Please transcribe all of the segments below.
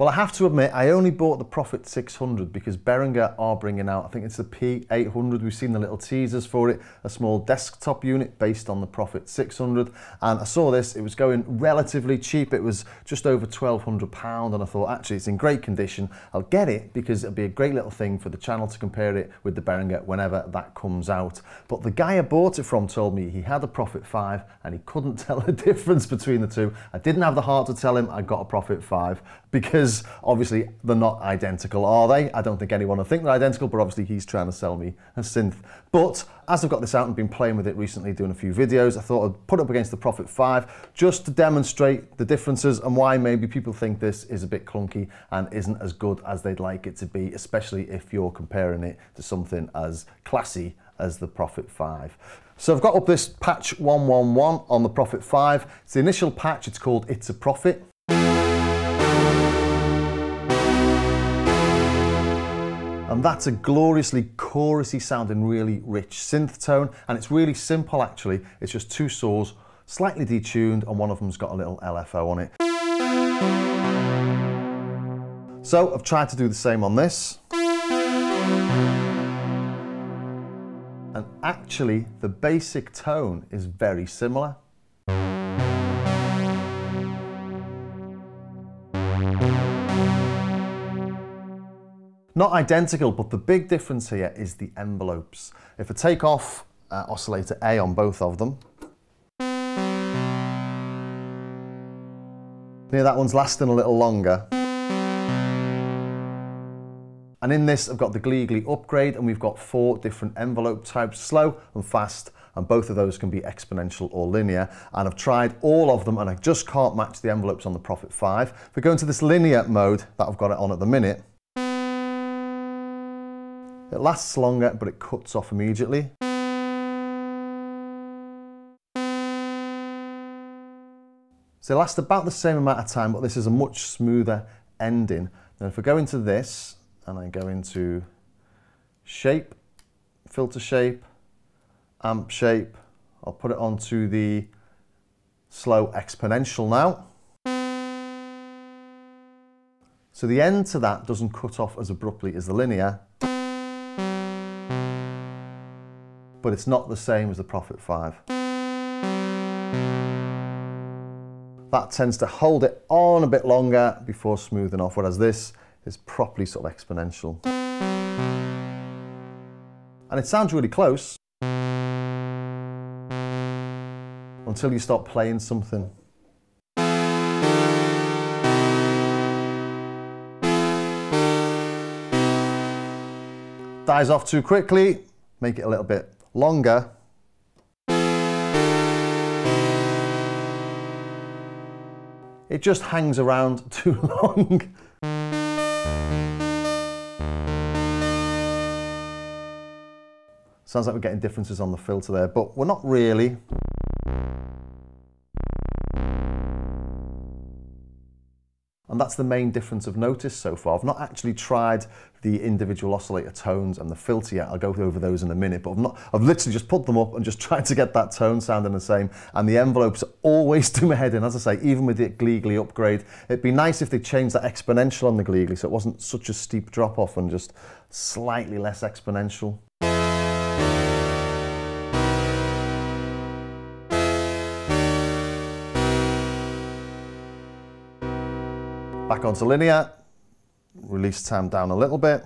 Well, I have to admit, I only bought the Prophet 600 because Behringer are bringing out, I think it's the P800. We've seen the little teasers for it, a small desktop unit based on the Prophet 600. And I saw this, it was going relatively cheap. It was just over £1,200. And I thought, actually, it's in great condition. I'll get it because it'll be a great little thing for the channel to compare it with the Behringer whenever that comes out. But the guy I bought it from told me he had a Prophet 5 and he couldn't tell the difference between the two. I didn't have the heart to tell him I got a Prophet 5 because obviously they're not identical, are they? I don't think anyone will think they're identical, but obviously he's trying to sell me a synth. But as I've got this out and been playing with it recently, doing a few videos, I thought I'd put it up against the Prophet 5 just to demonstrate the differences and why maybe people think this is a bit clunky and isn't as good as they'd like it to be, especially if you're comparing it to something as classy as the Prophet 5. So I've got up this patch 111 on the Prophet 5. It's the initial patch, it's called It's a Prophet. And that's a gloriously chorusy sounding, really rich synth tone. And it's really simple actually. It's just two saws, slightly detuned, and one of them's got a little LFO on it. So I've tried to do the same on this. And actually the basic tone is very similar. Not identical, but the big difference here is the envelopes. If I take off oscillator A on both of them, that one's lasting a little longer. And in this, I've got the Gleegly upgrade, and we've got 4 different envelope types, slow and fast, and both of those can be exponential or linear. And I've tried all of them, and I just can't match the envelopes on the Prophet 5. If we go into this linear mode that I've got it on at the minute, it lasts longer, but it cuts off immediately. So they last about the same amount of time, but this is a much smoother ending. Now if I go into this, and I go into shape, filter shape, amp shape, I'll put it onto the slow exponential now. So the end to that doesn't cut off as abruptly as the linear, but it's not the same as the Prophet 5. That tends to hold it on a bit longer before smoothing off, whereas this is properly sort of exponential. And it sounds really close until you start playing something. Dies off too quickly, make it a little bit longer. It just hangs around too long. Sounds like we're getting differences on the filter there, but we're not really. And that's the main difference I've noticed so far. I've not actually tried the individual oscillator tones and the filter yet. I'll go over those in a minute, but I've literally just put them up and just tried to get that tone sounding the same. And the envelopes always do my head in, as I say, even with the Gleegly upgrade. It'd be nice if they changed that exponential on the Gleegly so it wasn't such a steep drop off and just slightly less exponential. Back onto linear, release time down a little bit.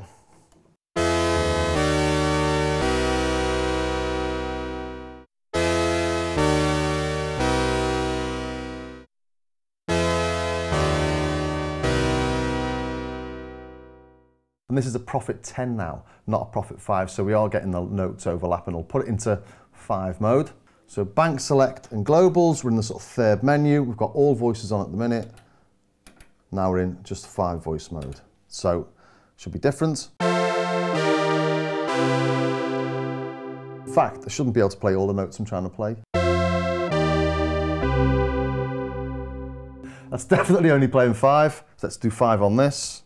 And this is a Prophet 10 now, not a Prophet 5, so we are getting the notes overlap, and I'll put it into 5 mode. So bank select and globals, we're in the sort of 3rd menu. We've got all voices on at the minute. Now we're in just 5 voice mode. So, should be different. In fact, I shouldn't be able to play all the notes I'm trying to play. That's definitely only playing 5. So let's do 5 on this.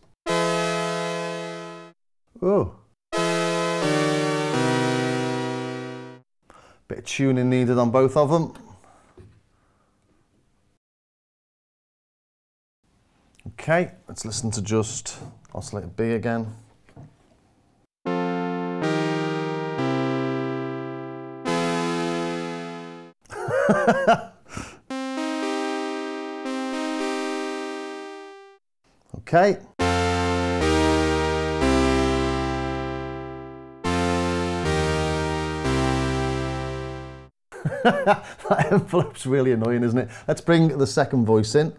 Oh. Bit of tuning needed on both of them. Okay, let's listen to just oscillator B again. Okay. That envelope's really annoying, isn't it? Let's bring the second voice in.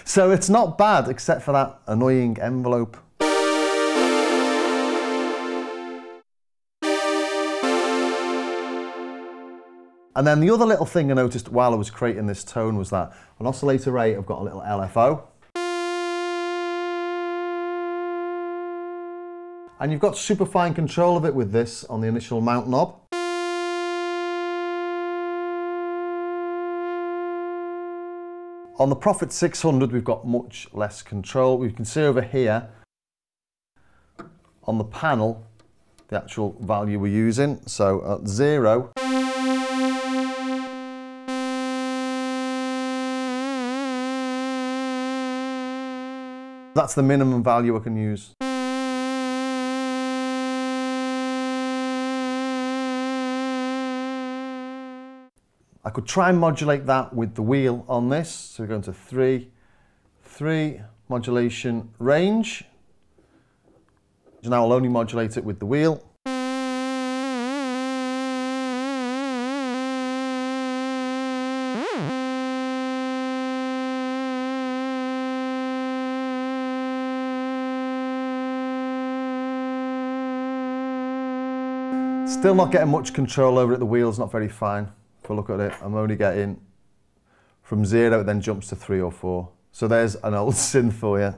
So it's not bad, except for that annoying envelope. And then the other little thing I noticed while I was creating this tone was that on oscillator A, I've got a little LFO. And you've got super fine control of it with this on the initial mount knob. On the Prophet 600, we've got much less control. We can see over here on the panel the actual value we're using. So at 0, that's the minimum value I can use. I could try and modulate that with the wheel on this. So we're going to 3 modulation range. So now I'll only modulate it with the wheel. Still not getting much control over it. The wheel's not very fine. If I look at it, I'm only getting from 0, it then jumps to 3 or 4. So there's an old synth for you.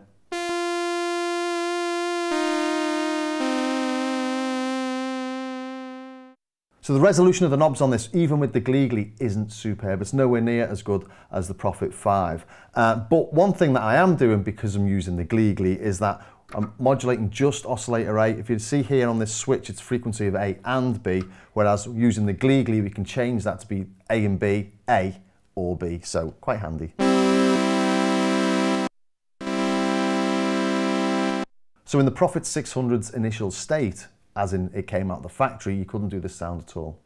So the resolution of the knobs on this, even with the Gleegly, isn't superb. It's nowhere near as good as the Prophet 5. But one thing that I am doing, because I'm using the Gleegly, is that I'm modulating just oscillator A. If you see here on this switch, it's frequency of A and B, whereas using the Gleegly, we can change that to be A and B, A or B, so quite handy. So in the Prophet 600's initial state, as in it came out of the factory, you couldn't do this sound at all.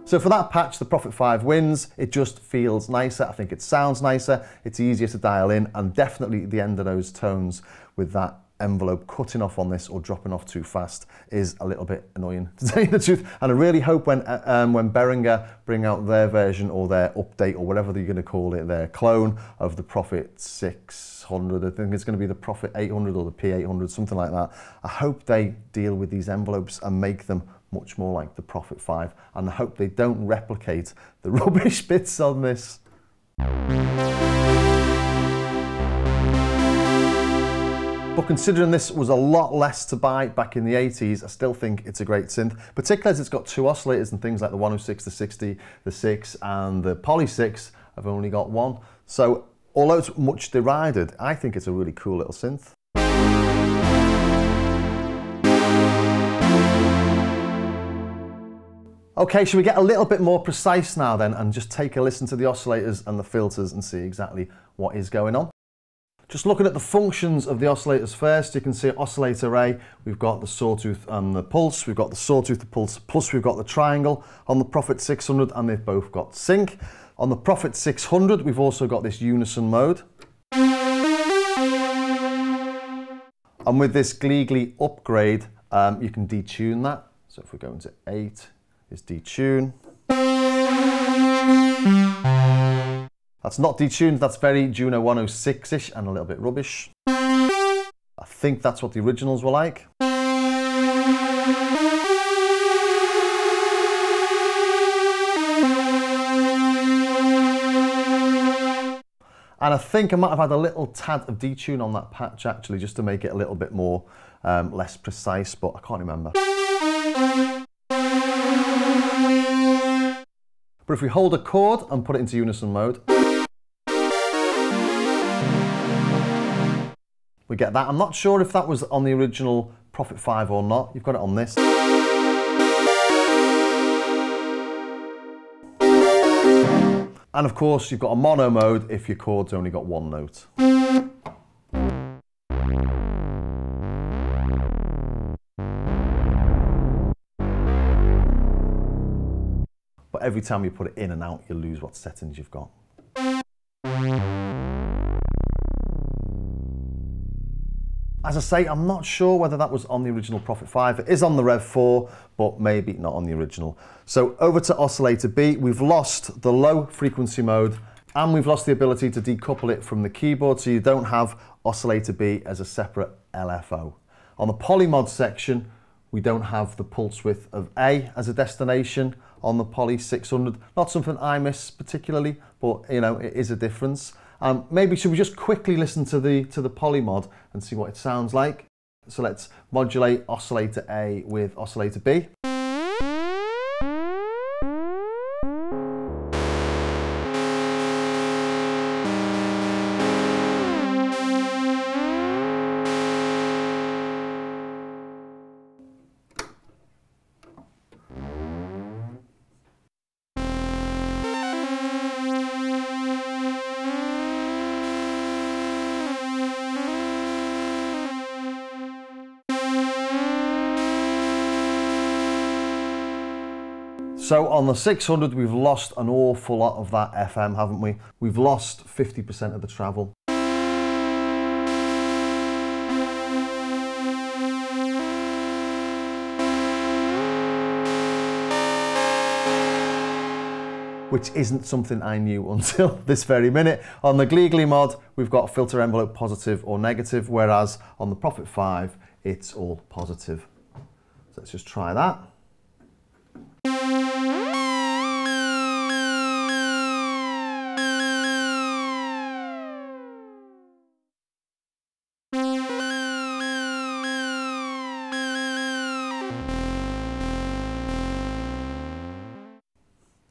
So for that patch, the Prophet 5 wins. It just feels nicer. I think it sounds nicer. It's easier to dial in, and definitely the end of those tones with that envelope cutting off on this or dropping off too fast is a little bit annoying, to tell you the truth. And I really hope when Behringer bring out their version or their update or whatever they're going to call it, their clone of the Prophet 600, I think it's going to be the Prophet 800 or the P800, something like that. I hope they deal with these envelopes and make them much more like the Prophet 5, and I hope they don't replicate the rubbish bits on this. But considering this was a lot less to buy back in the 80s, I still think it's a great synth, particularly as it's got 2 oscillators and things like the 106, the 60, the 6 and the Poly 6. I've only got 1. So although it's much derided, I think it's a really cool little synth. Okay, should we get a little bit more precise now then and just take a listen to the oscillators and the filters and see exactly what is going on? Just looking at the functions of the oscillators first, you can see oscillator A, we've got the sawtooth and the pulse, we've got the sawtooth, the pulse, plus we've got the triangle on the Prophet 600, and they've both got sync. On the Prophet 600, we've also got this unison mode. And with this Gleegly upgrade, you can detune that. So if we go into 8, is detune. That's not detuned, that's very Juno 106-ish and a little bit rubbish. I think that's what the originals were like. And I think I might have had a little tad of detune on that patch actually, just to make it a little bit more less precise, but I can't remember. But if we hold a chord and put it into unison mode, we get that. I'm not sure if that was on the original Prophet 5 or not. You've got it on this. And of course, you've got a mono mode if your chord's only got one note. But every time you put it in and out, you lose what settings you've got. As I say, I'm not sure whether that was on the original Prophet 5. It is on the Rev 4, but maybe not on the original. So over to Oscillator B, we've lost the low frequency mode and we've lost the ability to decouple it from the keyboard, so you don't have Oscillator B as a separate LFO. On the polymod section, we don't have the pulse width of A as a destination on the Poly 600. Not something I miss particularly, but you know, it is a difference. Maybe should we just quickly listen to the polymod and see what it sounds like. So let's modulate Oscillator A with Oscillator B. So on the 600, we've lost an awful lot of that FM, haven't we? We've lost 50% of the travel. Which isn't something I knew until this very minute. On the Gleegly mod, we've got filter envelope positive or negative, whereas on the Prophet 5, it's all positive. So let's just try that.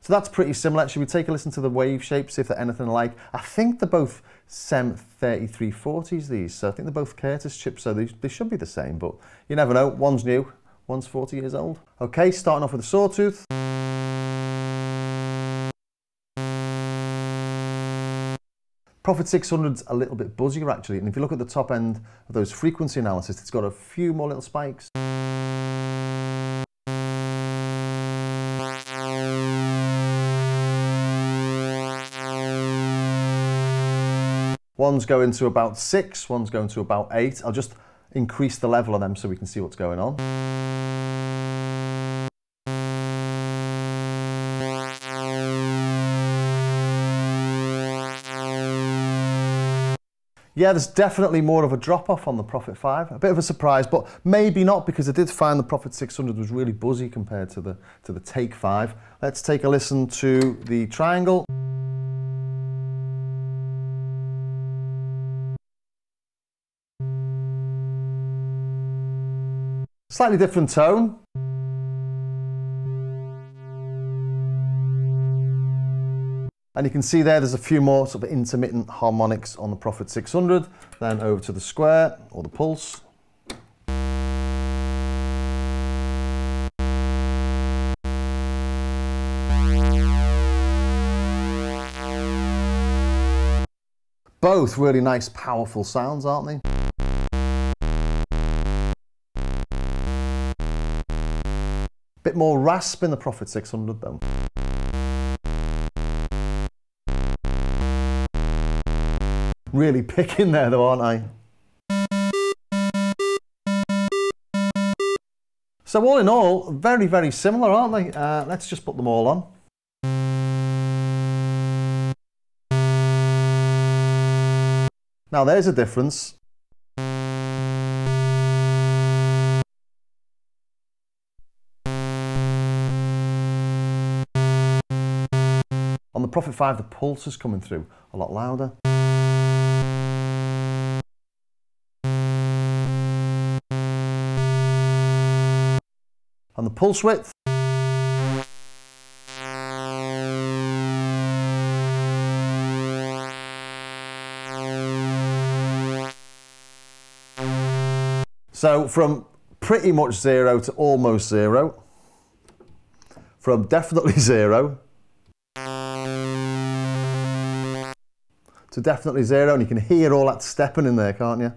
So that's pretty similar. Should we take a listen to the wave shapes, see if they're anything alike? I think they're both SEM 3340s, these. So I think they're both Curtis chips, so they should be the same, but you never know. One's new, one's 40 years old. Okay, starting off with a sawtooth. Prophet 600's a little bit buzzier actually, and if you look at the top end of those frequency analysis, it's got a few more little spikes. One's going to about 6, one's going to about 8. I'll just increase the level of them so we can see what's going on. Yeah, there's definitely more of a drop-off on the Prophet 5. A bit of a surprise, but maybe not, because I did find the Prophet 600 was really buzzy compared to the Take 5. Let's take a listen to the triangle. Slightly different tone. And you can see there's a few more sort of intermittent harmonics on the Prophet 600. Then over to the square or the pulse. Both really nice, powerful sounds, aren't they? Bit more rasp in the Prophet 600 though. Really picking there though, aren't I? So all in all, very, very similar, aren't they? Let's just put them all on. Now there's a difference. On the Prophet 5, the pulse is coming through a lot louder. And the pulse width. So from pretty much 0 to almost 0, from definitely 0 to definitely 0, and you can hear all that stepping in there, can't you?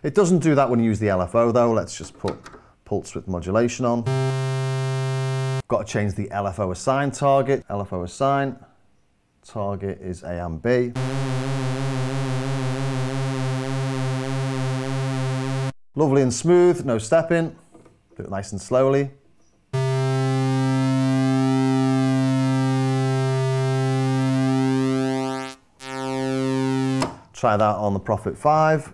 It doesn't do that when you use the LFO though. Let's just put pulse width modulation on. Got to change the LFO assign target. LFO assign. Target is A and B. Lovely and smooth, no stepping. Do it nice and slowly. Try that on the Prophet 5.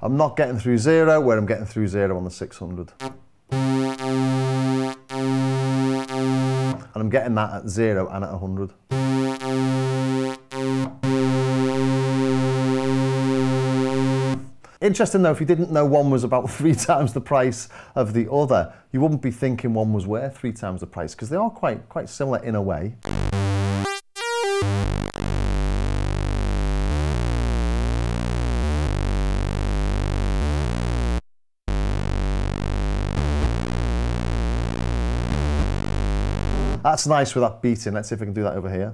I'm not getting through 0 where I'm getting through 0 on the 600. And I'm getting that at 0 and at 100. Interesting though, if you didn't know one was about 3 times the price of the other, you wouldn't be thinking one was worth 3 times the price, because they are quite similar in a way. That's nice with that beating. Let's see if I can do that over here.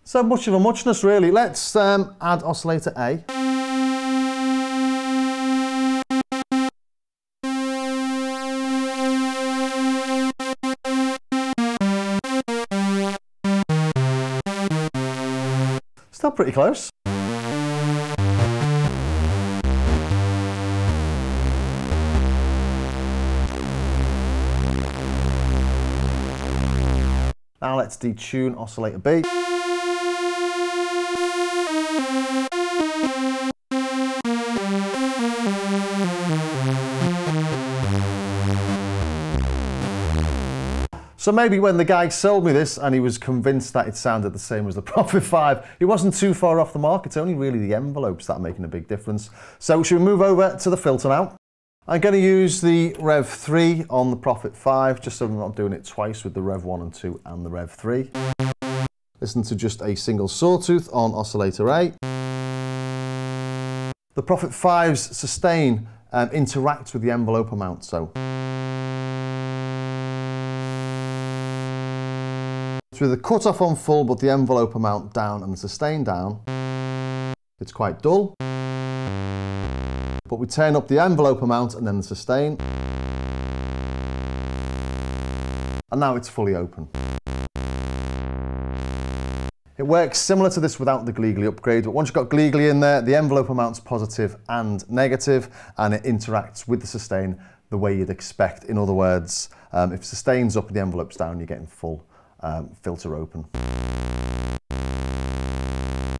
So much of a muchness really. Let's add oscillator A. Still pretty close. Now let's detune oscillator B. So maybe when the guy sold me this and he was convinced that it sounded the same as the Prophet 5, it wasn't too far off the mark. It's only really the envelopes that are making a big difference. So should we move over to the filter now? I'm going to use the Rev 3 on the Prophet 5, just so I'm not doing it twice with the Rev 1 and 2 and the Rev 3. Listen to just a single sawtooth on oscillator A. The Prophet 5's sustain interacts with the envelope amount, so. With the cutoff on full but the envelope amount down and the sustain down, it's quite dull. But we turn up the envelope amount and then the sustain. And now it's fully open. It works similar to this without the Gleagly upgrade, but once you've got Gleagly in there, the envelope amount's positive and negative, and it interacts with the sustain the way you'd expect. In other words, if sustain's up and the envelope's down, you're getting full filter open.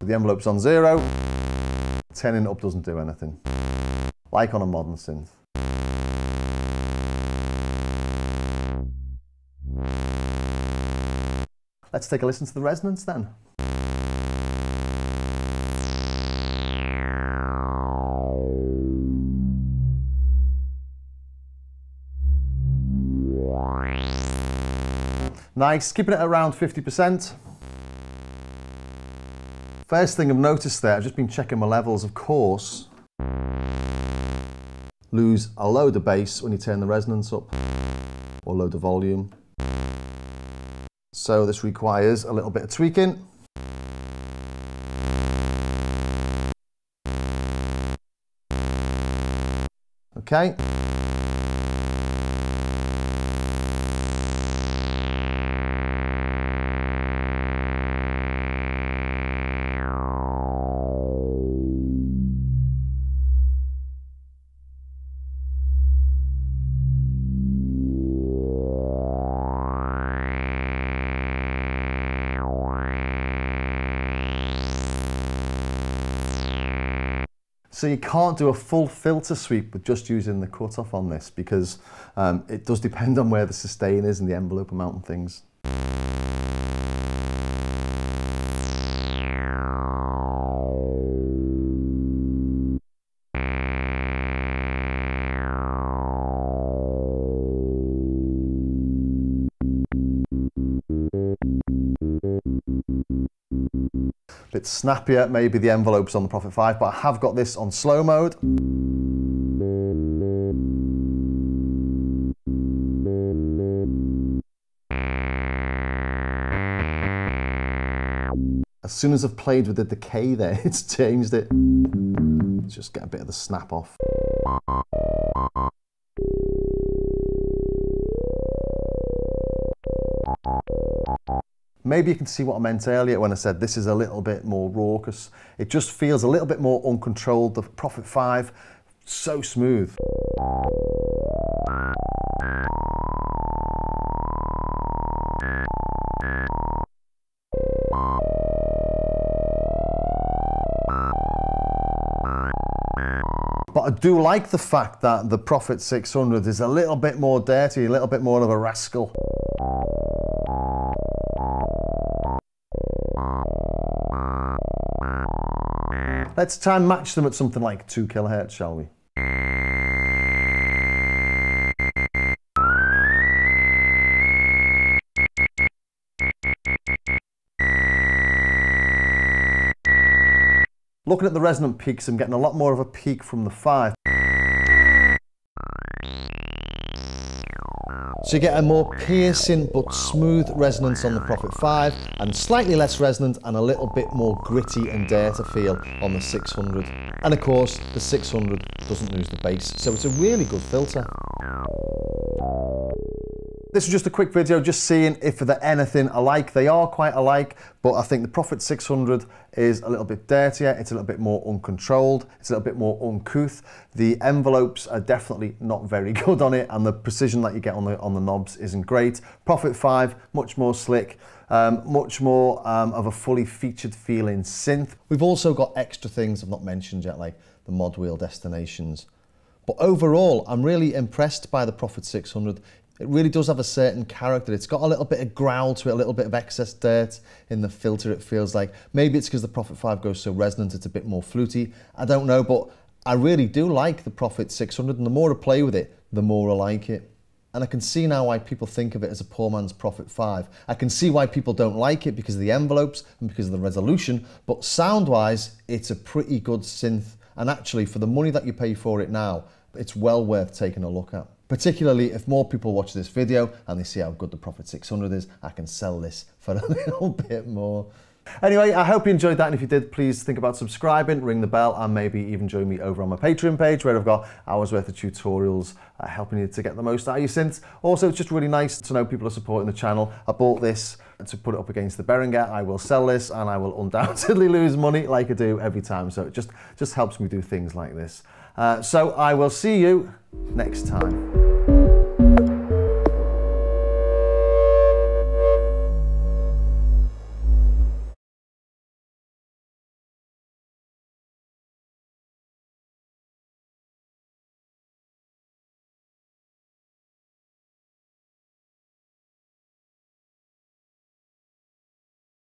The envelope's on 0, turning it up doesn't do anything, like on a modern synth. Let's take a listen to the resonance then. Nice, keeping it around 50%. First thing I've noticed there, I've just been checking my levels, of course. Lose a load of bass when you turn the resonance up, or load of volume. So this requires a little bit of tweaking. Okay. So you can't do a full filter sweep with just using the cutoff on this, because it does depend on where the sustain is and the envelope amount and things. Bit snappier, maybe the envelopes on the Prophet 5, but I have got this on slow mode. As soon as I've played with the decay there, it's changed it. Let's just get a bit of the snap off. Maybe you can see what I meant earlier when I said this is a little bit more raucous. It just feels a little bit more uncontrolled. The Prophet 5, so smooth. But I do like the fact that the Prophet 600 is a little bit more dirty, a little bit more of a rascal. Let's try and match them at something like 2 kHz, shall we? Looking at the resonant peaks, I'm getting a lot more of a peak from the 5. So you get a more piercing but smooth resonance on the Prophet 5, and slightly less resonant and a little bit more gritty and dirty feel on the 600. And of course, the 600 doesn't lose the bass, so it's a really good filter. This was just a quick video just seeing if they're anything alike. They are quite alike, but I think the Prophet 600 is a little bit dirtier, it's a little bit more uncontrolled, it's a little bit more uncouth. The envelopes are definitely not very good on it, and the precision that you get on the knobs isn't great. Prophet 5, much more slick, much more of a fully featured feeling synth. We've also got extra things I've not mentioned yet, like the mod wheel destinations. But overall, I'm really impressed by the Prophet 600. It really does have a certain character. It's got a little bit of growl to it, a little bit of excess dirt in the filter, it feels like. Maybe it's because the Prophet 5 goes so resonant, it's a bit more fluty. I don't know, but I really do like the Prophet 600, and the more I play with it, the more I like it. And I can see now why people think of it as a poor man's Prophet 5. I can see why people don't like it because of the envelopes and because of the resolution, but sound-wise, it's a pretty good synth. And actually, for the money that you pay for it now, it's well worth taking a look at. Particularly if more people watch this video and they see how good the Prophet 600 is, I can sell this for a little bit more. Anyway, I hope you enjoyed that, and if you did, please think about subscribing, ring the bell, and maybe even join me over on my Patreon page, where I've got hours worth of tutorials helping you to get the most out of your synths. Also, it's just really nice to know people are supporting the channel. I bought this to put it up against the Behringer. I will sell this, and I will undoubtedly lose money like I do every time, so it just helps me do things like this. So I will see you next time.